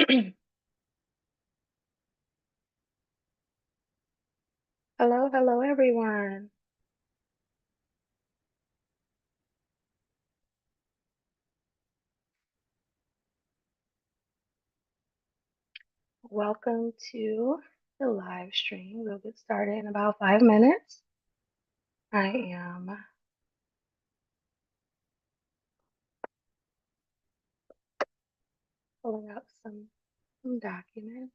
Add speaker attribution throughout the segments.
Speaker 1: Hello, hello, everyone. Welcome to the live stream. We'll get started in about 5 minutes. I am pulling up some documents.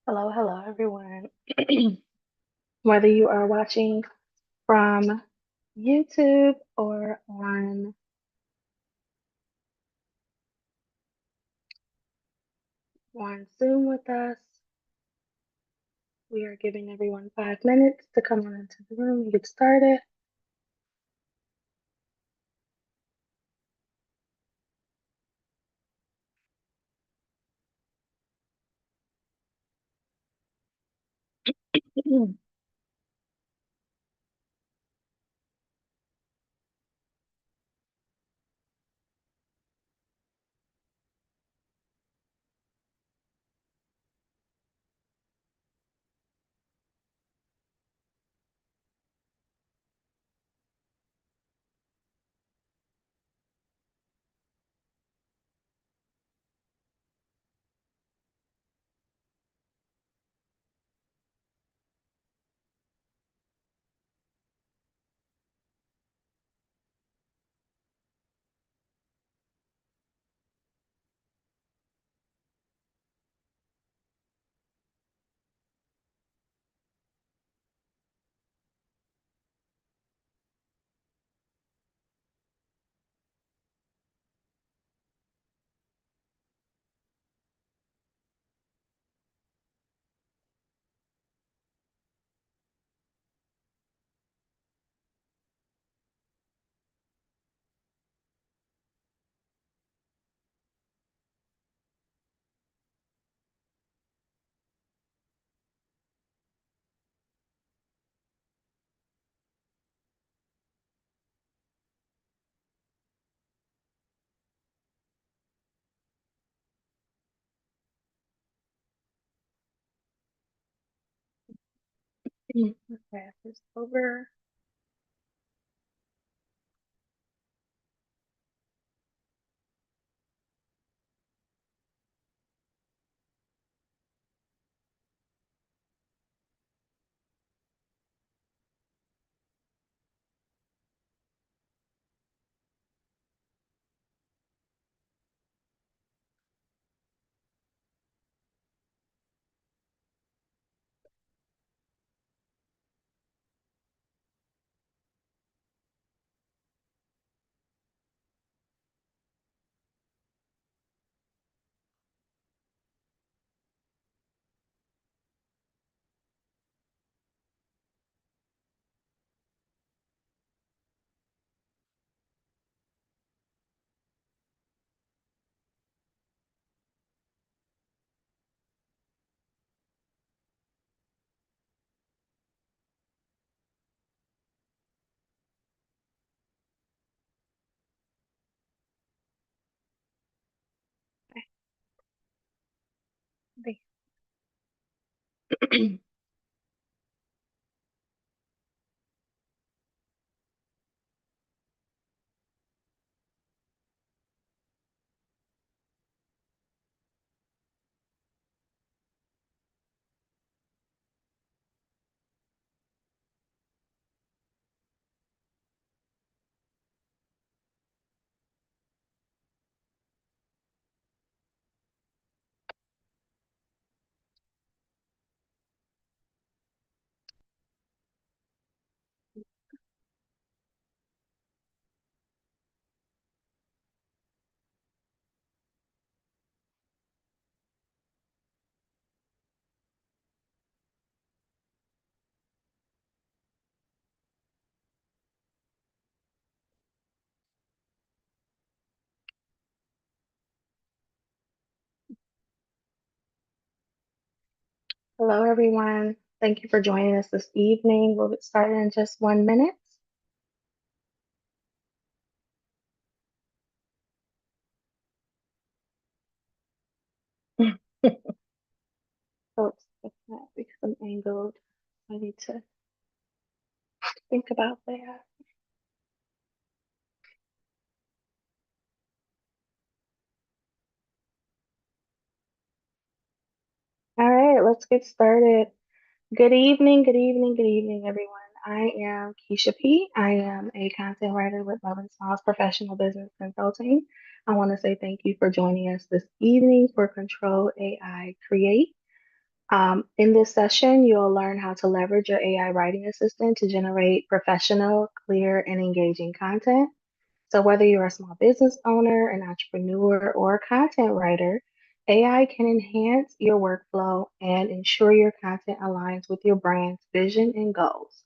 Speaker 1: Hello, hello, everyone. Whether you are watching from YouTube or on Zoom with us, we are giving everyone 5 minutes to come on into the room and get started. Let's pass this over. Hello, everyone. Thank you for joining us this evening. We'll get started in just 1 minute. So it's different because I'm angled. I need to think about that. All right, let's get started. Good evening, good evening, good evening, everyone. I am Kesha P. I am a content writer with Love and Smiles Professional Business Consulting. I want to say thank you for joining us this evening for Control AI Create. In this session, you'll learn how to leverage your AI writing assistant to generate professional, clear, and engaging content. So, whether you're a small business owner, an entrepreneur, or a content writer, AI can enhance your workflow and ensure your content aligns with your brand's vision and goals.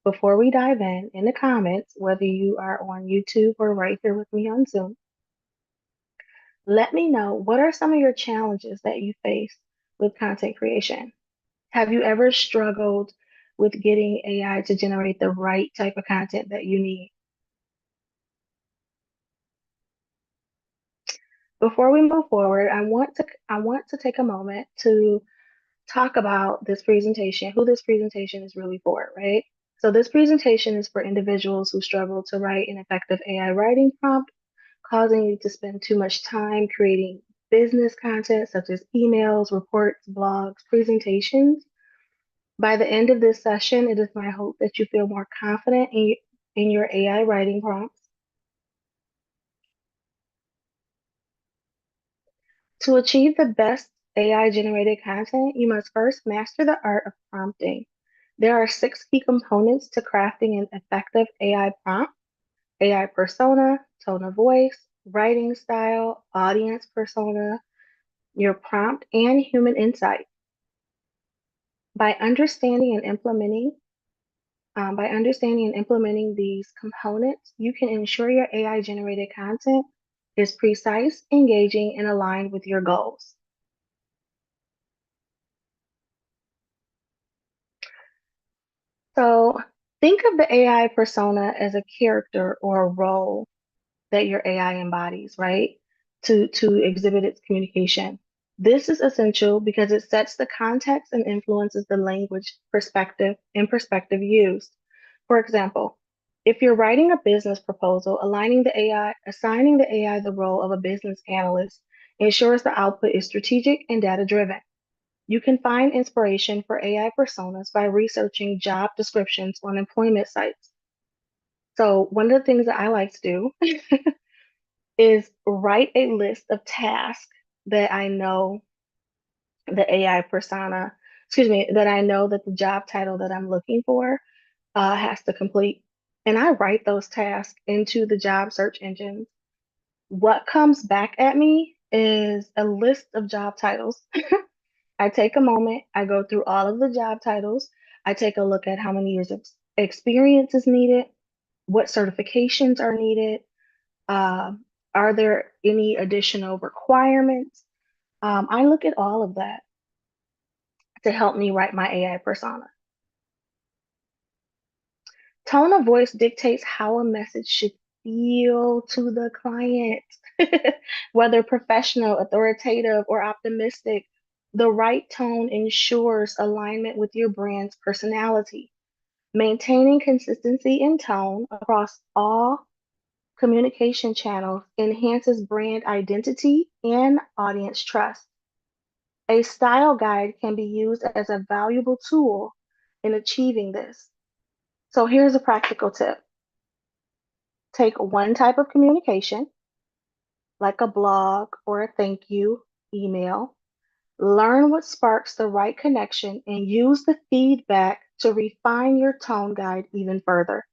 Speaker 1: Before we dive in the comments, whether you are on YouTube or right here with me on Zoom, let me know what are some of your challenges that you face with content creation. Have you ever struggled with getting AI to generate the right type of content that you need? Before we move forward, I want to take a moment to talk about this presentation, who this presentation is really for, right? So this presentation is for individuals who struggle to write an effective AI writing prompt, causing you to spend too much time creating business content such as emails, reports, blogs, presentations. By the end of this session, it is my hope that you feel more confident in your AI writing prompts. To achieve the best AI generated content, you must first master the art of prompting. There are 6 key components to crafting an effective AI prompt: AI persona, tone of voice, writing style, audience persona, your prompt, and human insight. By understanding and implementing these components, you can ensure your AI generated content is precise, engaging, and aligned with your goals. So think of the AI persona as a character or a role that your AI embodies, right? To exhibit its communication. This is essential because it sets the context and influences the language, perspective used. For example, if you're writing a business proposal, assigning the AI the role of a business analyst ensures the output is strategic and data driven. You can find inspiration for AI personas by researching job descriptions on employment sites. So, one of the things that I like to do is write a list of tasks that I know the AI persona, excuse me, that I know that the job title that I'm looking for has to complete. And I write those tasks into the job search engines. What comes back at me is a list of job titles. I take a moment, I go through all of the job titles, I take a look at how many years of experience is needed, what certifications are needed, uh, are there any additional requirements? I look at all of that to help me write my AI persona. Tone of voice dictates how a message should feel to the client, whether professional, authoritative, or optimistic. The right tone ensures alignment with your brand's personality. Maintaining consistency in tone across all communication channels enhances brand identity and audience trust. A style guide can be used as a valuable tool in achieving this. So here's a practical tip. Take one type of communication, like a blog or a thank you email. Learn what sparks the right connection and use the feedback to refine your tone guide even further.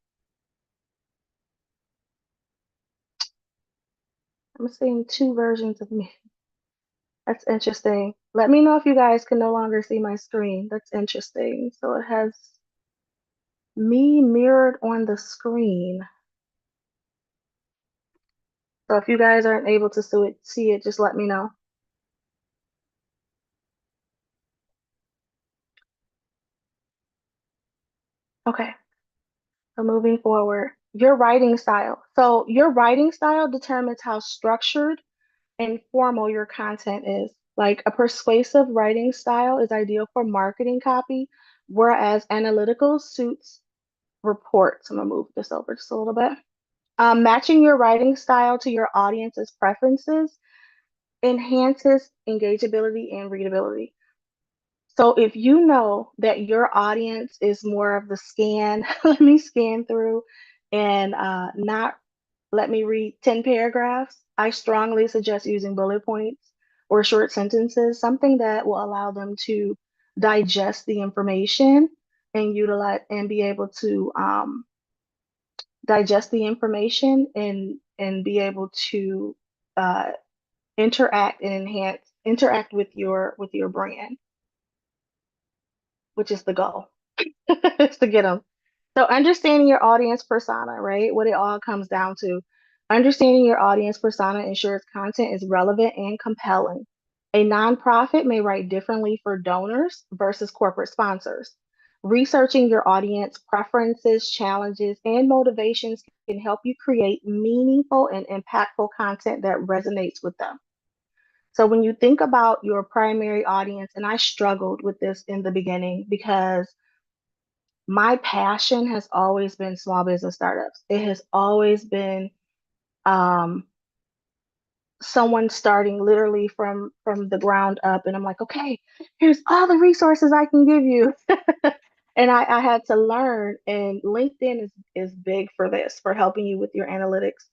Speaker 1: I'm seeing two versions of me. That's interesting. Let me know if you guys can no longer see my screen. That's interesting. So it has me mirrored on the screen. So if you guys aren't able to see it, just let me know. Okay, so moving forward, your writing style. So your writing style determines how structured and formal your content is. Like a persuasive writing style is ideal for marketing copy, whereas analytical suits reports. I'm gonna move this over just a little bit. Matching your writing style to your audience's preferences enhances engageability and readability. So if you know that your audience is more of the scan, let me scan through and not let me read 10 paragraphs, I strongly suggest using bullet points or short sentences, something that will allow them to digest the information and utilize and be able to digest the information and be able to uh, interact and interact with your brand, which is the goal. Is to get them. So understanding your audience persona, right? What it all comes down to. Understanding your audience persona ensures content is relevant and compelling. A nonprofit may write differently for donors versus corporate sponsors. Researching your audience preferences, challenges, and motivations can help you create meaningful and impactful content that resonates with them. So when you think about your primary audience, and I struggled with this in the beginning because my passion has always been small business startups. It has always been um, someone starting literally from the ground up, and I'm like, okay, here's all the resources I can give you. And I had to learn, and LinkedIn is big for this, for helping you with your analytics.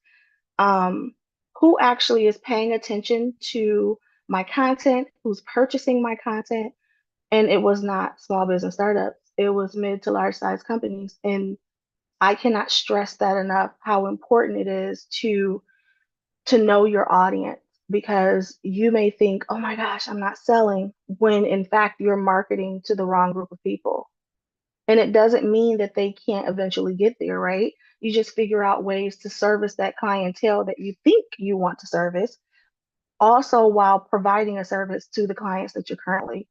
Speaker 1: Um, who actually is paying attention to my content, who's purchasing my content, and it was not small business startups. It was mid to large size companies, and I cannot stress that enough, how important it is to know your audience, because you may think, "Oh my gosh, I'm not selling," when in fact you're marketing to the wrong group of people. And it doesn't mean that they can't eventually get there, right? You just figure out ways to service that clientele that you think you want to service, also while providing a service to the clients that you're currently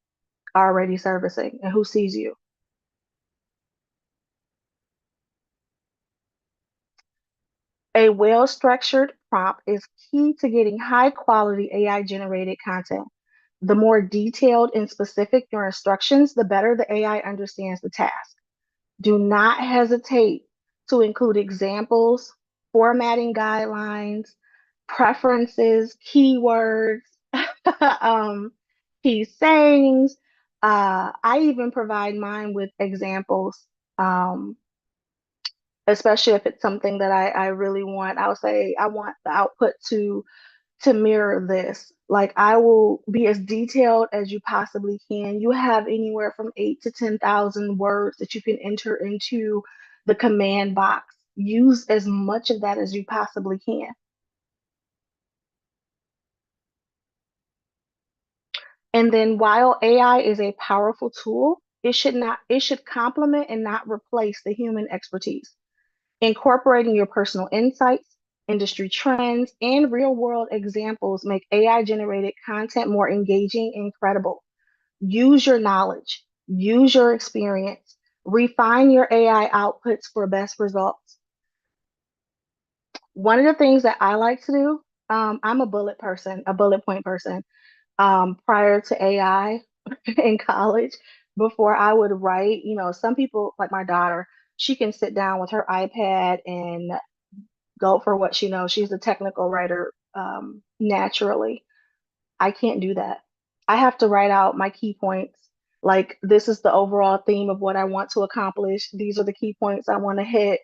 Speaker 1: already servicing and who sees you. A well-structured prompt is key to getting high-quality AI-generated content. The more detailed and specific your instructions, the better the AI understands the task. Do not hesitate to include examples, formatting guidelines, preferences, keywords, um, key sayings. I even provide mine with examples, um, especially if it's something that I really want. I'll say I want the output to mirror this. Like I will be as detailed as you possibly can. You have anywhere from 8 to 10,000 words that you can enter into the command box. Use as much of that as you possibly can. And then while AI is a powerful tool, it should complement and not replace the human expertise. Incorporating your personal insights, industry trends, and real world examples make AI generated content more engaging and credible. Use your knowledge, use your experience, refine your AI outputs for best results. One of the things that I like to do, I'm a bullet person, a bullet point person. Prior to AI in college, before I would write, some people, like my daughter, she can sit down with her iPad and go for what she knows. She's a technical writer, naturally. I can't do that. I have to write out my key points. Like, this is the overall theme of what I want to accomplish. These are the key points I want to hit.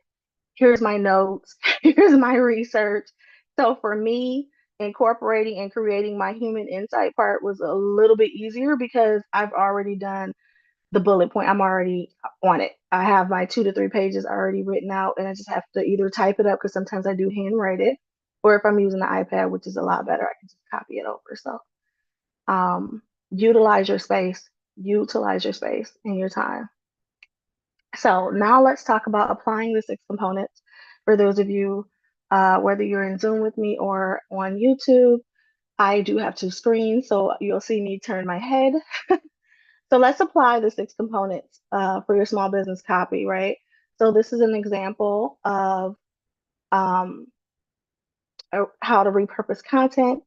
Speaker 1: Here's my notes. Here's my research. So for me, incorporating and creating my human insight part was a little bit easier because I've already done the bullet point. I'm already on it. I have my 2 to 3 pages already written out, and I just have to either type it up because sometimes I do handwrite it, or if I'm using the iPad, which is a lot better, I can just copy it over. So um, utilize your space, utilize your space and your time. So now let's talk about applying the 6 components for those of you, whether you're in Zoom with me or on YouTube. I do have 2 screens, so you'll see me turn my head. So let's apply the 6 components for your small business copy, right? So this is an example of um, how to repurpose content.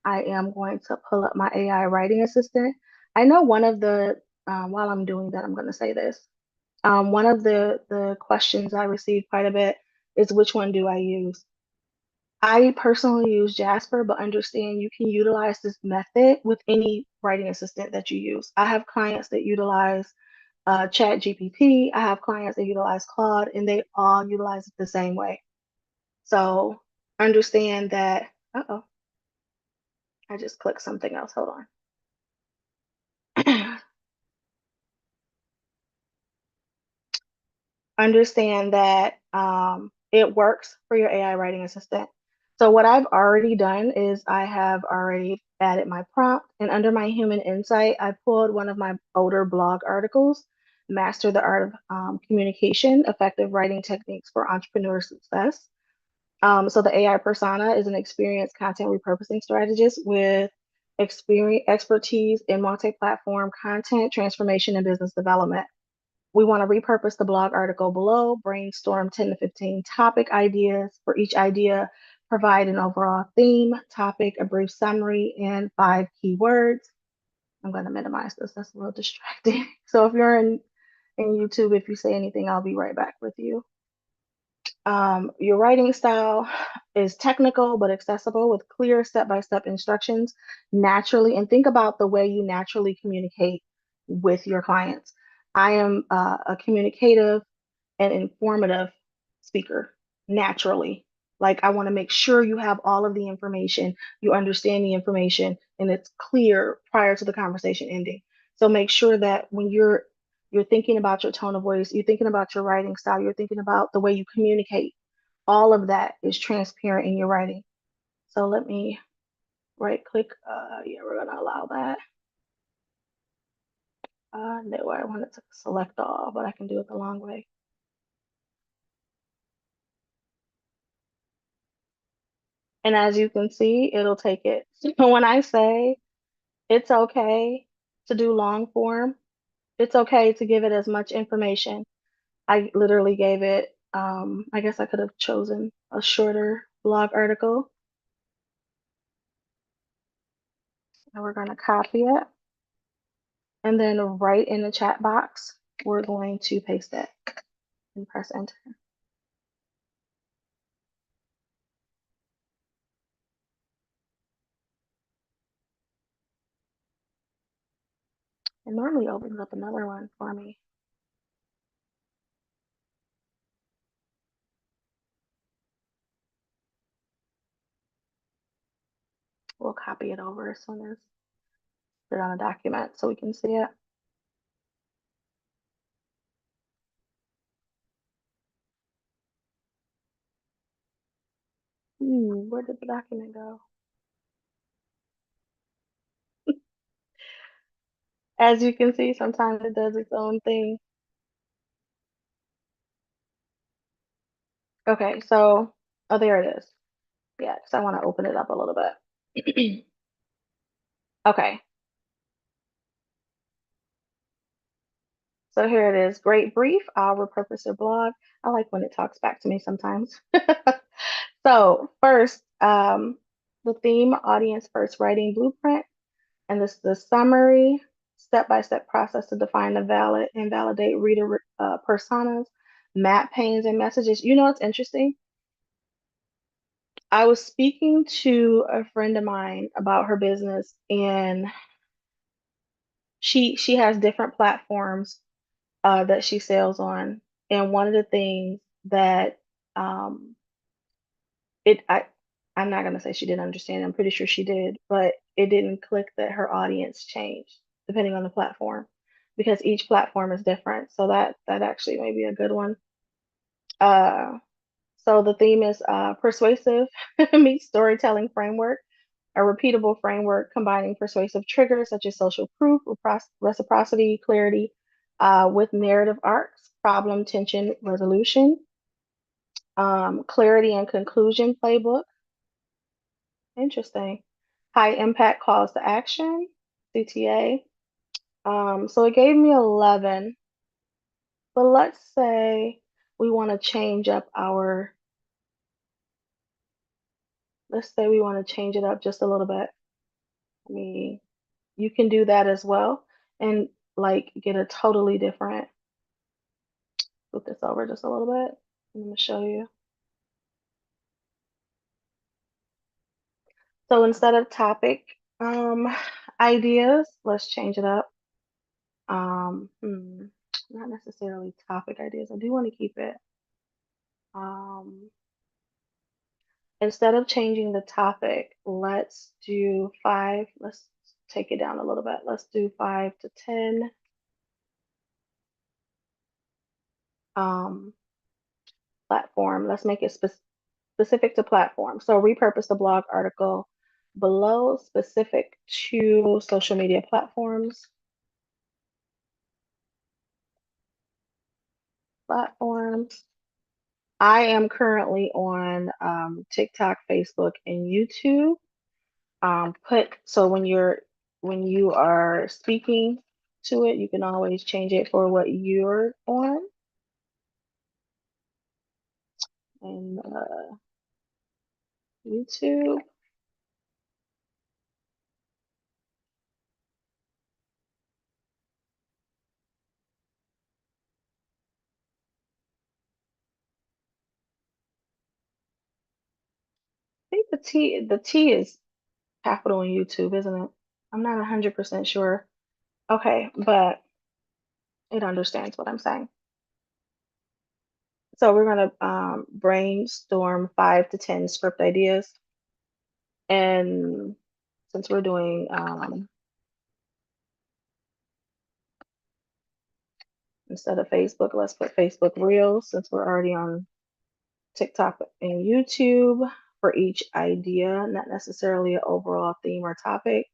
Speaker 1: I am going to pull up my AI writing assistant. I know one of the, while I'm doing that, I'm going to say this. One of the questions I receive quite a bit is which one do I use? I personally use Jasper, but understand you can utilize this method with any writing assistant that you use. I have clients that utilize Chat GPT. I have clients that utilize Claude, and they all utilize it the same way. So understand that, uh-oh, I just clicked something else. Hold on. Understand that it works for your AI writing assistant. So what I've already done is I have already added my prompt, and under my human insight, I pulled one of my older blog articles, Master the Art of Communication, Effective Writing Techniques for Entrepreneur Success. So the AI persona is an experienced content repurposing strategist with expertise in multi-platform content transformation and business development. We want to repurpose the blog article below, brainstorm 10 to 15 topic ideas. For each idea, provide an overall theme, topic, a brief summary, and 5 keywords. I'm going to minimize this. That's a little distracting. So if you're in YouTube, if you say anything, I'll be right back with you. Your writing style is technical but accessible with clear step-by-step instructions naturally. And think about the way you naturally communicate with your clients. I am a communicative and informative speaker naturally. Like, I want to make sure you have all of the information, you understand the information, and it's clear prior to the conversation ending. So make sure that when you're thinking about your tone of voice, you're thinking about your writing style, you're thinking about the way you communicate. All of that is transparent in your writing. So let me right click. Yeah, we're gonna allow that. No, I wanted to select all, but I can do it the long way. And as you can see, it'll take it. So when I say it's okay to do long form, it's okay to give it as much information. I literally gave it, I guess I could have chosen a shorter blog article. And we're going to copy it. And then right in the chat box, we're going to paste it and press enter. It normally opens up another one for me. We'll copy it over as soon as put it on a document so we can see it. Where did the document go? As you can see, sometimes it does its own thing. Okay, so, oh, there it is. Yeah, because I want to open it up a little bit. Okay, so here it is. Great brief. I'll repurpose your blog. I like when it talks back to me sometimes. So first, the theme, audience first writing blueprint. And this the summary, step-by-step process to define the valid and validate reader personas, map pains and messages. You know, it's interesting. I was speaking to a friend of mine about her business, and she has different platforms that she sells on. And one of the things that um, it I'm not gonna say she didn't understand. I'm pretty sure she did, but it didn't click that her audience changed depending on the platform because each platform is different. So that actually may be a good one. Uh, so the theme is persuasive meets storytelling framework, a repeatable framework combining persuasive triggers such as social proof, reciprocity, clarity, with narrative arcs, problem, tension, resolution, clarity and conclusion playbook. Interesting. High impact calls to action, CTA. So it gave me 11, but let's say we want to change up let's say we want to change it up just a little bit. I mean, you can do that as well and like get a totally different, flip this over just a little bit. I'm going to show you. So instead of topic ideas, let's change it up. Not necessarily topic ideas. I do want to keep it. Um, Instead of changing the topic, let's do five. Let's take it down a little bit. Let's do 5 to 10. Um, Platform. Let's make it specific to platform. So repurpose the blog article below specific to social media platforms. Platforms. I am currently on TikTok, Facebook, and YouTube. Put so when you are speaking to it, you can always change it for what you're on. And YouTube. I think the T is capital in YouTube, isn't it? I'm not 100% sure. Okay, but it understands what I'm saying. So we're gonna brainstorm 5 to 10 script ideas, and since we're doing instead of Facebook, let's put Facebook Reels since we're already on TikTok and YouTube for each idea, not necessarily an overall theme or topic.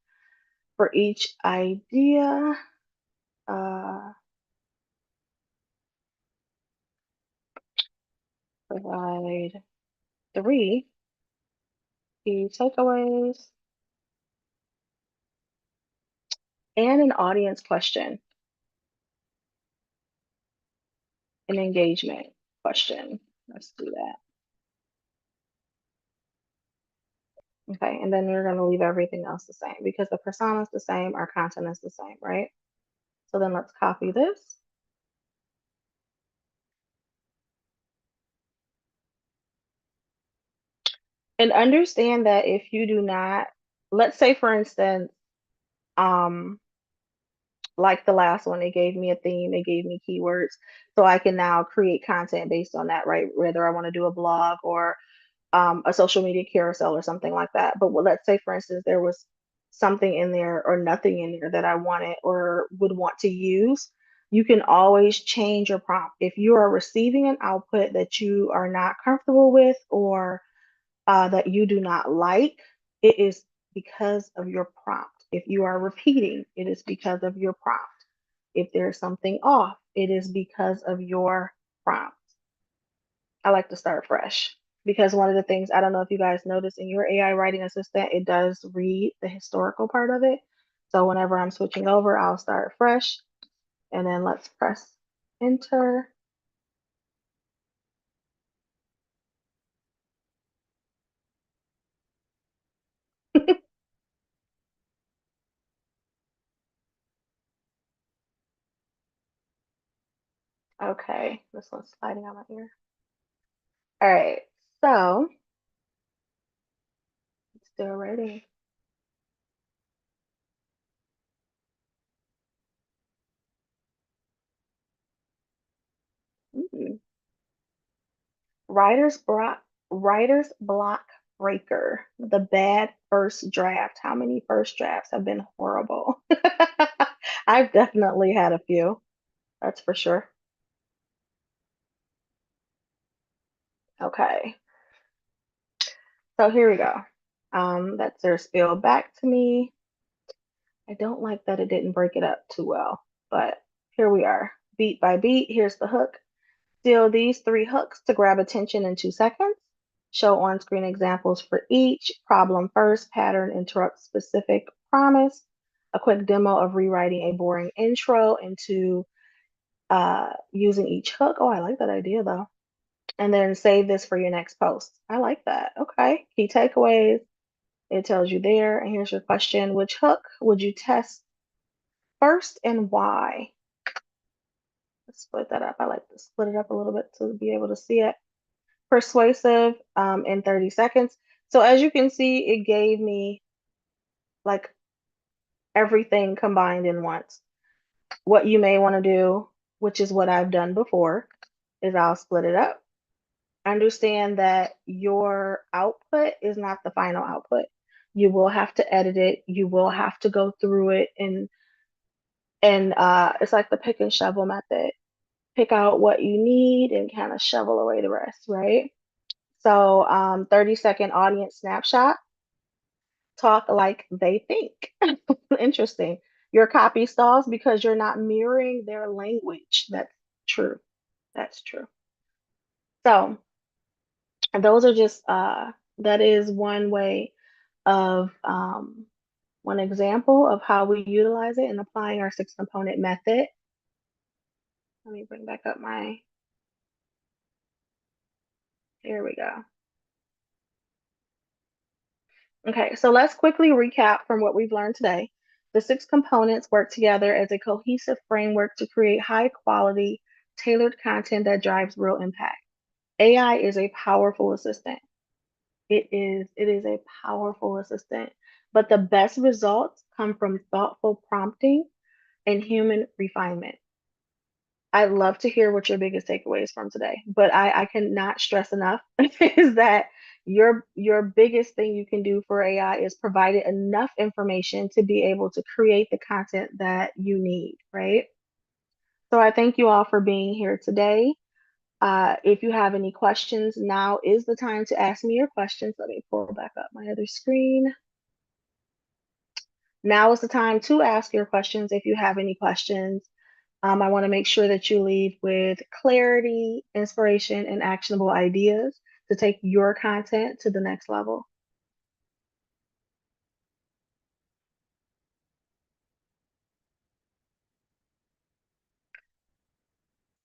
Speaker 1: For each idea, uh, provide 3 key takeaways and an audience question, an engagement question. Let's do that. Okay, and then we're going to leave everything else the same because the persona is the same, our content is the same, right? So then let's copy this. And understand that if you do not, let's say for instance, um, like the last one, it gave me a theme, it gave me keywords. So I can now create content based on that, right? Whether I want to do a blog or a social media carousel or something like that. But let's say, for instance, there was something in there or nothing in there that I wanted or would want to use. You can always change your prompt. If you are receiving an output that you are not comfortable with or that you do not like, it is because of your prompt. If you are repeating, it is because of your prompt. If there's something off, it is because of your prompt. I like to start fresh because one of the things, I don't know if you guys notice in your AI writing assistant, it does read the historical part of it. So whenever I'm switching over, I'll start fresh and then let's press enter. Okay, this one's sliding on my ear. All right, so still ready. Mm. Writer's block, writer's block breaker. The bad first draft. How many first drafts have been horrible? I've definitely had a few. That's for sure. Okay, so here we go. That's their spiel back to me. I don't like that it didn't break it up too well, but here we are. Beat by beat, here's the hook. Steal these three hooks to grab attention in 2 seconds. Show on-screen examples for each. Problem first, pattern interrupt specific promise. A quick demo of rewriting a boring intro into using each hook. Oh, I like that idea though. And then save this for your next post. I like that. Okay. Key takeaways. It tells you there. And here's your question. Which hook would you test first and why? Let's split that up. I like to split it up a little bit to be able to see it. Persuasive in 30 seconds. So as you can see, it gave me like everything combined in once. What you may want to do, which is what I've done before, is I'll split it up. Understand that your output is not the final output. You will have to edit it. You will have to go through it and it's like the pick and shovel method. Pick out what you need and kind of shovel away the rest, right? So 30-second audience snapshot. Talk like they think. Interesting. Your copy stalls because you're not mirroring their language. That's true. That's true. So those are just that is one way of one example of how we utilize it in applying our 6 component method. Let me bring back up my, here we go. Okay, so let's quickly recap from what we've learned today. The 6 components work together as a cohesive framework to create high quality, tailored content that drives real impact. AI is a powerful assistant. It is a powerful assistant, but the best results come from thoughtful prompting and human refinement. I'd love to hear what your biggest takeaways from today, but I cannot stress enough is that your biggest thing you can do for AI is provide it enough information to be able to create the content that you need, right? So I thank you all for being here today. If you have any questions, now is the time to ask me your questions. Let me pull back up my other screen. Now is the time to ask your questions if you have any questions. I want to make sure that you leave with clarity, inspiration, and actionable ideas to take your content to the next level.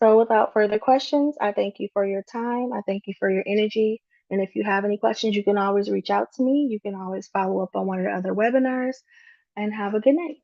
Speaker 1: So, without further questions, I thank you for your time. I thank you for your energy. And if you have any questions, you can always reach out to me. You can always follow up on one of the other webinars and have a good night.